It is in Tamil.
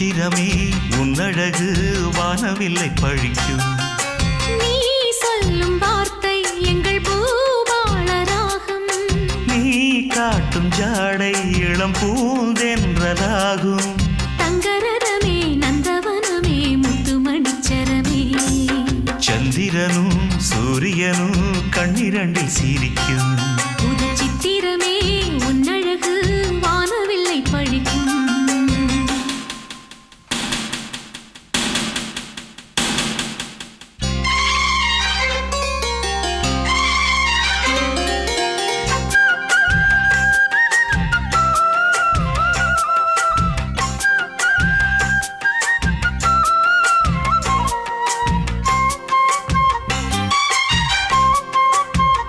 சித்திரமே உன்னழகு வானவில்லை பழிக்கும். நீ சொல்லும் வார்த்தை எங்கள் பூபாள ராகம். நீ காட்டும் ஜாடை இளம் பூந்தென்றலாகும். தங்கரதமே நந்தவனமே முத்துமணிச்சரமே. சந்திரனும் சூரியனும் கண்ணிரண்டில் சிரிக்கும். புது சித்திரமே